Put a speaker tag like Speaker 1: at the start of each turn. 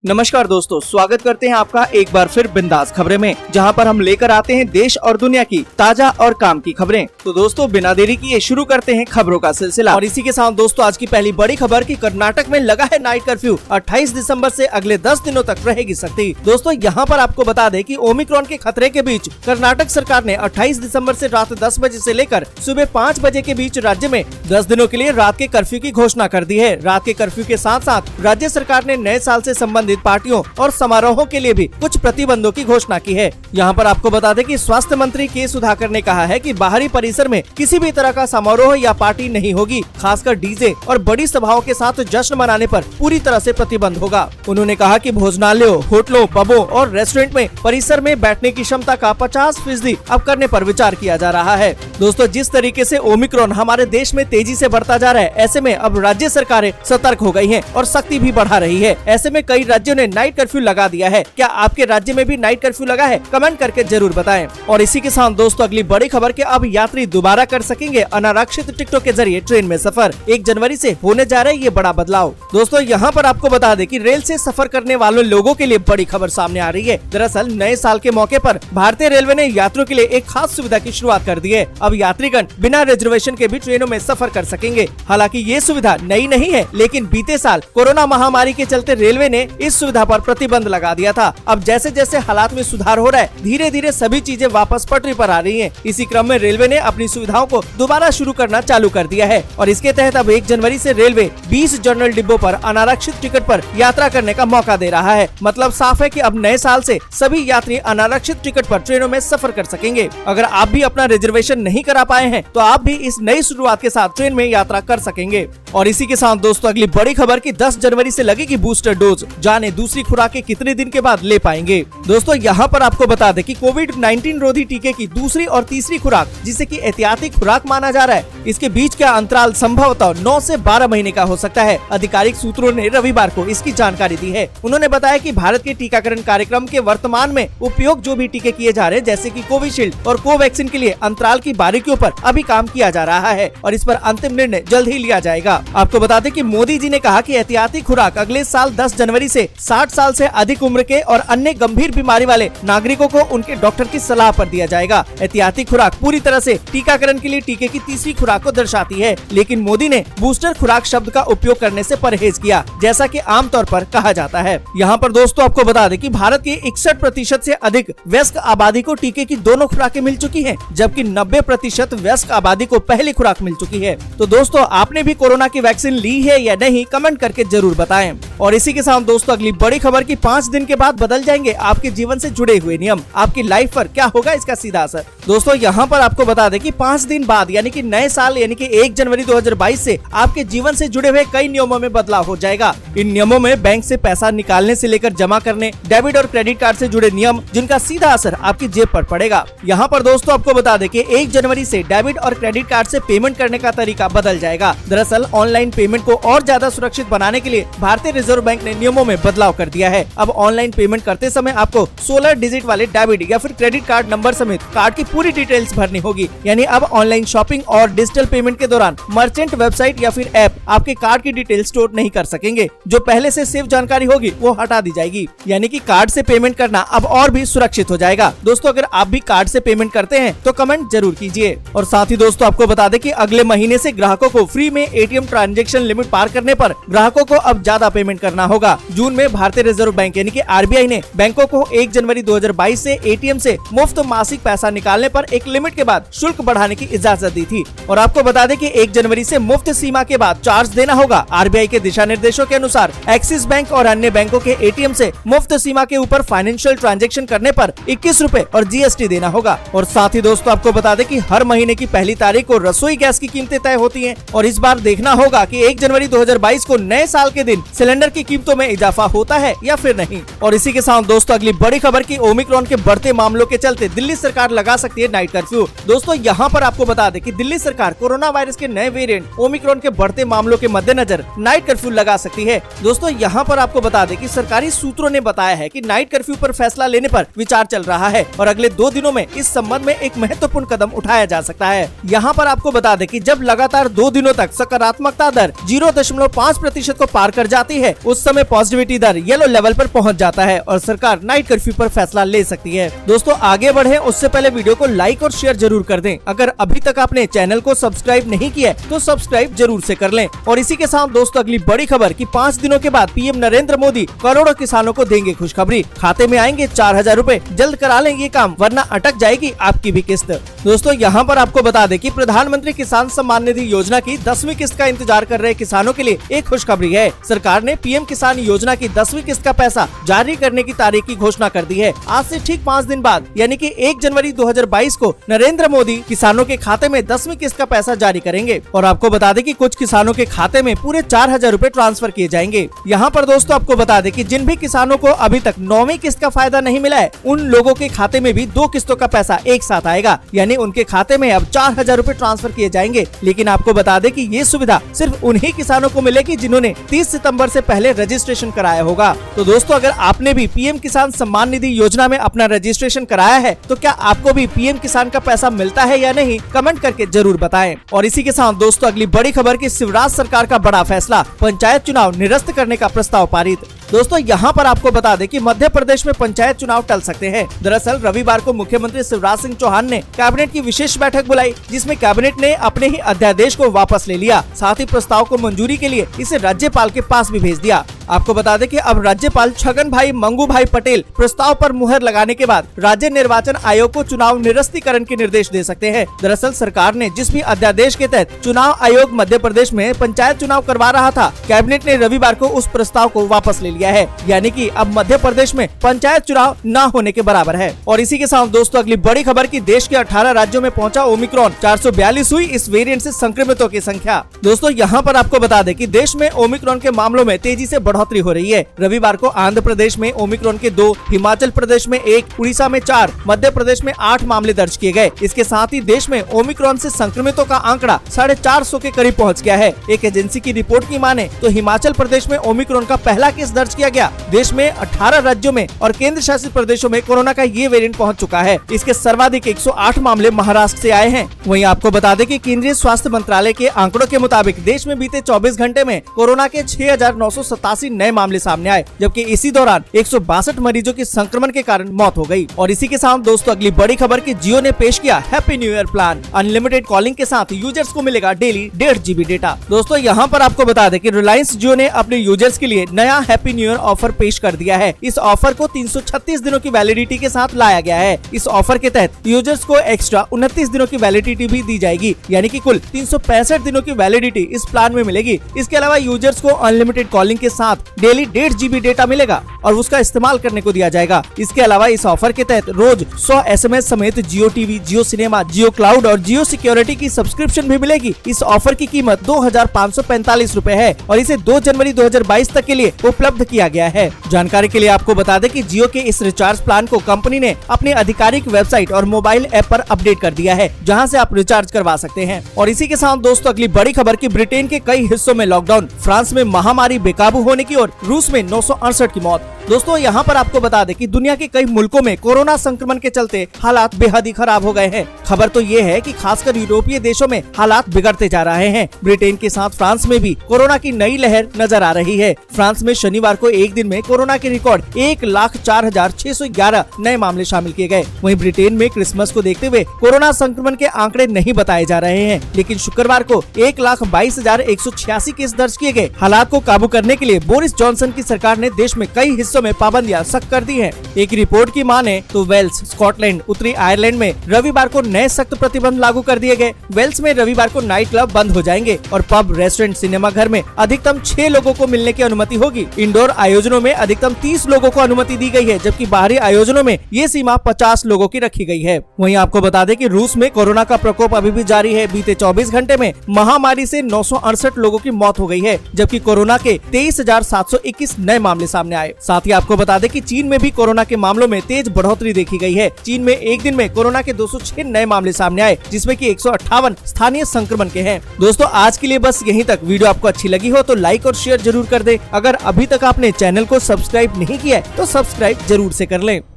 Speaker 1: नमस्कार दोस्तों, स्वागत करते हैं आपका एक बार फिर बिंदास खबरें में, जहां पर हम लेकर आते हैं देश और दुनिया की ताजा और काम की खबरें। तो दोस्तों बिना देरी किए शुरू करते हैं खबरों का सिलसिला। और इसी के साथ दोस्तों आज की पहली बड़ी खबर कि कर्नाटक में लगा है नाइट कर्फ्यू। 28 दिसंबर से अगले 10 दिनों तक रहेगी सख्ती। दोस्तों यहाँ पर आपको बता दें कि ओमिक्रॉन के खतरे के बीच कर्नाटक सरकार ने 28 दिसंबर से रात 10 बजे से लेकर सुबह 5 बजे के बीच राज्य में 10 दिनों के लिए रात के कर्फ्यू की घोषणा कर दी है। रात के कर्फ्यू के साथ साथ राज्य सरकार ने नए साल से संबंधित पार्टियों और समारोहों के लिए भी कुछ प्रतिबंधों की घोषणा की है। यहाँ पर आपको बता दें कि स्वास्थ्य मंत्री के सुधाकर ने कहा है कि बाहरी परिसर में किसी भी तरह का समारोह या पार्टी नहीं होगी। खासकर डीजे और बड़ी सभाओं के साथ जश्न मनाने पर पूरी तरह से प्रतिबंध होगा। उन्होंने कहा कि भोजनालयों, होटलों, पबों और रेस्टोरेंट में परिसर में बैठने की क्षमता का 50% अब करने पर विचार किया जा रहा है। दोस्तों जिस तरीके से ओमिक्रॉन हमारे देश में तेजी से बढ़ता जा रहा है, ऐसे में अब राज्य सरकारें सतर्क हो गई हैं और सख्ती भी बढ़ा रही है। ऐसे में कई राज्यों ने नाइट कर्फ्यू लगा दिया है। क्या आपके राज्य में भी नाइट कर्फ्यू लगा है? कमेंट करके जरूर बताएं। और इसी के साथ दोस्तों अगली बड़ी खबर के अब यात्री दोबारा कर सकेंगे अनारक्षित टिकटों के जरिए ट्रेन में सफर। 1 जनवरी से होने जा रहा है ये बड़ा बदलाव। दोस्तों यहाँ पर आपको बता दें कि रेल से सफर करने वालों लोगों के लिए बड़ी खबर सामने आ रही है। दरअसल नए साल के मौके पर भारतीय रेलवे ने यात्रियों के लिए एक खास सुविधा की शुरुआत कर दी है। अब यात्रीगण बिना रिजर्वेशन के भी ट्रेनों में सफर कर सकेंगे। हालांकि ये सुविधा नई नहीं है, लेकिन बीते साल कोरोना महामारी के चलते रेलवे ने इस सुविधा पर प्रतिबंध लगा दिया था। अब जैसे जैसे हालात में सुधार हो रहा है, धीरे धीरे सभी चीजें वापस पटरी पर आ रही हैं। इसी क्रम में रेलवे ने अपनी सुविधाओं को दोबारा शुरू करना चालू कर दिया है और इसके तहत अब 1 जनवरी से रेलवे 20 जनरल डिब्बों पर अनारक्षित टिकट पर यात्रा करने का मौका दे रहा है। मतलब साफ है कि अब नए साल से सभी यात्री अनारक्षित टिकट पर ट्रेनों में सफर कर सकेंगे। अगर आप भी अपना रिजर्वेशन नहीं करा पाए हैं तो आप भी इस नई शुरुआत के साथ ट्रेन में यात्रा कर सकेंगे। और इसी के साथ दोस्तों अगली बड़ी खबर की 10 जनवरी से लगेगी बूस्टर डोज। जाने दूसरी खुराक कितने दिन के बाद ले पाएंगे। दोस्तों यहाँ पर आपको बता दें कि कोविड-19 रोधी टीके की दूसरी और तीसरी खुराक, जिसे कि एहतियाती खुराक माना जा रहा है, इसके बीच का अंतराल संभवतः 9 से 12 महीने का हो सकता है। आधिकारिक सूत्रों ने रविवार को इसकी जानकारी दी है। उन्होंने बताया कि भारत के टीकाकरण कार्यक्रम के वर्तमान में उपयोग जो भी टीके किए जा रहे हैं, जैसे कि कोविशील्ड और कोवैक्सीन के लिए अंतराल की बारीकियों पर अभी काम किया जा रहा है और इस पर अंतिम निर्णय जल्द ही लिया जाएगा। आपको बता दें कि मोदी जी ने कहा कि एहतियाती खुराक अगले साल 10 जनवरी से 60 साल से अधिक उम्र के और अन्य गंभीर बीमारी वाले नागरिकों को उनके डॉक्टर की सलाह पर दिया जाएगा। एहतियाती खुराक पूरी तरह से टीकाकरण के लिए टीके की तीसरी खुराक को दर्शाती है, लेकिन मोदी ने बूस्टर खुराक शब्द का उपयोग करने से परहेज किया, जैसा कि आमतौर पर कहा जाता है। यहाँ पर दोस्तों आपको बता दें कि भारत की 61% से अधिक वयस्क आबादी को टीके की दोनों खुराकें मिल चुकी हैं, जबकि 90% वयस्क आबादी को पहली खुराक मिल चुकी है। तो दोस्तों आपने भी कोरोना की वैक्सीन ली है या नहीं, कमेंट करके जरूर बताएं। और इसी के साथ दोस्तों अगली बड़ी खबर की 5 दिन के बाद बदल जाएंगे आपके जीवन से जुड़े हुए नियम। आपकी लाइफ पर क्या होगा इसका सीधा असर। दोस्तों यहाँ पर आपको बता दें कि 5 दिन बाद यानी कि नए साल यानी कि 1 जनवरी 2022 से आपके जीवन से जुड़े हुए कई नियमों में बदलाव हो जाएगा। इन नियमों में बैंक से पैसा निकालने से लेकर जमा करने, डेबिट और क्रेडिट कार्ड से जुड़े नियम, जिनका सीधा असर आपकी जेब पर पड़ेगा। यहाँ पर दोस्तों आपको बता दें कि 1 जनवरी से डेबिट और क्रेडिट कार्ड से पेमेंट करने का तरीका बदल जाएगा। दरअसल ऑनलाइन पेमेंट को और ज्यादा सुरक्षित बनाने के लिए भारतीय रिजर्व बैंक ने नियमों में बदलाव कर दिया है। अब ऑनलाइन पेमेंट करते समय आपको 16 डिजिट वाले डेबिट या फिर क्रेडिट कार्ड नंबर समेत कार्ड की पूरी डिटेल्स भरनी होगी। यानी अब ऑनलाइन शॉपिंग और डिजिटल पेमेंट के दौरान मर्चेंट वेबसाइट या फिर ऐप आपके कार्ड की डिटेल स्टोर नहीं कर सकेंगे। जो पहले से सेव जानकारी होगी वो हटा दी जाएगी। यानी कि कार्ड से पेमेंट करना अब और भी सुरक्षित हो जाएगा। दोस्तों अगर आप भी कार्ड से पेमेंट करते हैं तो कमेंट जरूर कीजिए। और साथ ही दोस्तों आपको बता दें कि अगले महीने से ग्राहकों को फ्री में एटीएम ट्रांजैक्शन लिमिट पार करने पर ग्राहकों को अब ज्यादा पेमेंट करना होगा। जून में भारतीय रिजर्व बैंक यानी कि आरबीआई ने बैंकों को 1 जनवरी 2022 से एटीएम से मुफ्त मासिक पैसा निकालने पर एक लिमिट के बाद शुल्क बढ़ाने की इजाजत दी थी। और आपको बता दें कि 1 जनवरी से मुफ्त सीमा के बाद चार्ज देना होगा। आरबीआई के दिशा निर्देशों के अनुसार एक्सिस बैंक और अन्य बैंकों के एटीएम से मुफ्त सीमा के ऊपर फाइनेंशियल ट्रांजैक्शन करने पर 21 रुपए और जीएसटी देना होगा। और साथ ही दोस्तों आपको बता दें कि हर महीने की पहली तारीख को रसोई गैस की कीमतें तय होती हैं और इस बार देखना होगा कि 1 जनवरी 2022 को नए साल के दिन सिलेंडर की कीमतों में इजाफा होता है या फिर नहीं। और इसी के साथ दोस्तों अगली बड़ी खबर की ओमिक्रॉन के बढ़ते मामलों के चलते दिल्ली सरकार लगा सकती है नाइट कर्फ्यू। दोस्तों यहाँ पर आपको बता दें कि दिल्ली सरकार कोरोना वायरस के नए वेरिएंट ओमिक्रॉन के बढ़ते मामलों के मद्देनजर नाइट कर्फ्यू लगा सकती है। दोस्तों यहाँ पर आपको बता दें कि सरकारी सूत्रों ने बताया है कि नाइट कर्फ्यू पर फैसला लेने पर विचार चल रहा है और अगले 2 दिनों में इस संबंध में एक महत्वपूर्ण कदम उठाया जा सकता है। यहाँ पर आपको बता दें कि जब लगातार 2 दिनों तक सकारात्मकता दर 0.5% को पार कर जाती है, उस समय पॉजिटिविटी मृत्यु दर येलो लेवल पर पहुंच जाता है और सरकार नाइट कर्फ्यू पर फैसला ले सकती है। दोस्तों आगे बढ़े उससे पहले वीडियो को लाइक और शेयर जरूर कर दें। अगर अभी तक आपने चैनल को सब्सक्राइब नहीं किया है तो सब्सक्राइब जरूर से कर लें। और इसी के साथ दोस्तों अगली बड़ी खबर कि 5 दिनों के बाद पीएम नरेंद्र मोदी करोड़ों किसानों को देंगे खुशखबरी, खाते में आएंगे 4000 रूपए, जल्द करा लें ये काम वरना अटक जाएगी आपकी भी किस्त। दोस्तों यहाँ पर आपको बता दें कि प्रधानमंत्री किसान सम्मान निधि योजना की 10वीं किस्त का इंतजार कर रहे किसानों के लिए एक खुशखबरी है। सरकार ने पीएम किसान योजना की 10वीं किस्त का पैसा जारी करने की तारीख की घोषणा कर दी है। आज से ठीक 5 दिन बाद यानी कि 1 जनवरी 2022 को नरेंद्र मोदी किसानों के खाते में 10वीं किस्त का पैसा जारी करेंगे। और आपको बता दें कि कुछ किसानों के खाते में पूरे 4000 रूपए ट्रांसफर किए जाएंगे। यहाँ पर दोस्तों आपको बता दें कि जिन भी किसानों को अभी तक 9वीं किस्त का फायदा नहीं मिला है उन लोगों के खाते में भी 2 किस्तों का पैसा एक साथ आएगा, यानी उनके खाते में अब 4000 रूपए ट्रांसफर किए जाएंगे। लेकिन आपको बता दें कि ये सुविधा सिर्फ उन्हीं किसानों को मिलेगी जिन्होंने 30 सितंबर से पहले रजिस्ट्रेशन कराया होगा। तो दोस्तों अगर आपने भी पीएम किसान सम्मान निधि योजना में अपना रजिस्ट्रेशन कराया है तो क्या आपको भी पीएम किसान का पैसा मिलता है या नहीं, कमेंट करके जरूर बताएं। और इसी के साथ दोस्तों अगली बड़ी खबर की शिवराज सरकार का बड़ा फैसला, पंचायत चुनाव निरस्त करने का प्रस्ताव पारित। दोस्तों यहाँ पर आपको बता दें कि मध्य प्रदेश में पंचायत चुनाव टल सकते हैं। दरअसल रविवार को मुख्यमंत्री शिवराज सिंह चौहान ने कैबिनेट की विशेष बैठक बुलाई जिसमें कैबिनेट ने अपने ही अध्यादेश को वापस ले लिया। साथ ही प्रस्ताव को मंजूरी के लिए इसे राज्यपाल के पास भी भेज दिया। आपको बता दें कि अब राज्यपाल छगन भाई मंगू भाई पटेल प्रस्ताव पर मुहर लगाने के बाद राज्य निर्वाचन आयोग को चुनाव निरस्तीकरण के निर्देश दे सकते हैं। दरअसल सरकार ने जिस भी अध्यादेश के तहत चुनाव आयोग मध्य प्रदेश में पंचायत चुनाव करवा रहा था, कैबिनेट ने रविवार को उस प्रस्ताव को वापस ले लिया है, यानी कि अब मध्य प्रदेश में पंचायत चुनाव न होने के बराबर है। और इसी के साथ दोस्तों अगली बड़ी खबर की देश के 18 राज्यों में पहुंचा ओमिक्रॉन, 442 हुई इस वेरिएंट से संक्रमितों की संख्या। दोस्तों यहाँ पर आपको बता दें कि देश में ओमिक्रॉन के मामलों में तेजी से बढ़ोतरी हो रही है। रविवार को आंध्र प्रदेश में ओमिक्रॉन के 2, हिमाचल प्रदेश में 1, उड़ीसा में 4, मध्य प्रदेश में 8 मामले दर्ज किए गए। इसके साथ ही देश में ओमिक्रॉन से संक्रमितों का आंकड़ा 450 के करीब पहुंच गया है। एक एजेंसी की रिपोर्ट की माने तो हिमाचल प्रदेश में ओमिक्रॉन का पहला केस दर्ज किया गया। देश में 18 राज्यों में और केंद्र शासित प्रदेशों में कोरोना का ये वेरिएंट पहुंच चुका है। इसके सर्वाधिक 108 मामले महाराष्ट्र से आए हैं। वहीं आपको बता दें कि केंद्रीय स्वास्थ्य मंत्रालय के आंकड़ों के मुताबिक देश में बीते 24 घंटे में कोरोना के 6987 नए मामले सामने आए, जबकि इसी दौरान 162 मरीजों की संक्रमण के कारण मौत हो गई। और इसी के साथ दोस्तों अगली बड़ी खबर की जियो ने पेश किया happy new year plan. Unlimited calling के साथ यूजर्स को मिलेगा डेली 1.5 GB डेटा। दोस्तों यहाँ पर आपको बता दें कि रिलायंस जियो ने अपने यूजर्स के लिए नया हैप्पी न्यू ईयर ऑफर पेश कर दिया है। इस ऑफर को 336 दिनों की वैलिडिटी के साथ लाया गया है। इस ऑफर के तहत यूजर्स को एक्स्ट्रा 29 दिनों की वैलिडिटी भी दी जाएगी, यानी कि कुल 365 दिनों की वैलिडिटी इस प्लान में मिलेगी। इसके अलावा यूजर्स को अनलिमिटेड कॉलिंग के साथ डेली 1.5 GB डेटा मिलेगा और उसका इस्तेमाल करने को दिया जाएगा। इसके अलावा इस ऑफर के तहत रोज 100 SMS समेत जियो टीवी, जियो सिनेमा, जियो क्लाउड और जियो सिक्योरिटी की सब्सक्रिप्शन भी मिलेगी। इस ऑफर की कीमत 2545 रूपए है और इसे 2 जनवरी 2022 तक के लिए उपलब्ध किया गया है। जानकारी के लिए आपको बता दें कि जियो के इस रिचार्ज प्लान को कंपनी ने अपनी आधिकारिक वेबसाइट और मोबाइल ऐप पर अपडेट कर दिया है, जहां से आप रिचार्ज करवा सकते हैं। और इसी के साथ दोस्तों अगली बड़ी खबर की ब्रिटेन के कई हिस्सों में लॉकडाउन, फ्रांस में महामारी बेकाबू होने की और रूस में 968 की मौत। दोस्तों यहाँ पर आपको बता दें कि दुनिया के कई मुल्कों में कोरोना संक्रमण के चलते हालात बेहद ही खराब हो गए हैं। खबर तो ये है कि खासकर यूरोपीय देशों में हालात बिगड़ते जा रहे हैं। ब्रिटेन के साथ फ्रांस में भी कोरोना की नई लहर नजर आ रही है। फ्रांस में शनिवार को एक दिन में कोरोना के रिकॉर्ड 1,04,611 नए मामले शामिल किए गए। वहीं ब्रिटेन में क्रिसमस को देखते हुए कोरोना संक्रमण के आंकड़े नहीं बताए जा रहे हैं, लेकिन शुक्रवार को 1,22,186 केस दर्ज किए गए। हालात को काबू करने के लिए बोरिस जॉनसन की सरकार ने देश में कई हिस्सों में पाबंदियां सख्त कर दी हैं। एक रिपोर्ट की माने तो वेल्स, स्कॉटलैंड, उत्तरी आयरलैंड में रविवार को नए सख्त प्रतिबंध लागू कर दिए गए। वेल्स में रविवार को नाइट क्लब बंद हो जाएंगे और पब, रेस्टोरेंट, सिनेमा घर में अधिकतम 6 लोगों को मिलने की अनुमति होगी। इंडोर आयोजनों में अधिकतम 30 लोगों को अनुमति दी गई है, जबकि बाहरी आयोजनों में ये सीमा 50 लोगों की रखी गई है। वहीं आपको बता दें कि रूस में कोरोना का प्रकोप अभी भी जारी है। बीते 24 घंटे में महामारी से 968 लोगों की मौत हो गई है, जबकि कोरोना के 23,721 नए मामले सामने आए। साथ ही आपको बता दें कि चीन में भी कोरोना के मामलों में तेज बढ़ोतरी देखी गई है। चीन में एक दिन में कोरोना के 206 नए मामले सामने आए, जिसमें कि 158 स्थानीय संक्रमण के हैं। दोस्तों आज के लिए बस यहीं तक। वीडियो आपको अच्छी लगी हो तो लाइक और शेयर जरूर कर दे। अगर अभी तक आपने चैनल को सब्सक्राइब नहीं किया है तो सब्सक्राइब जरूर से कर लें।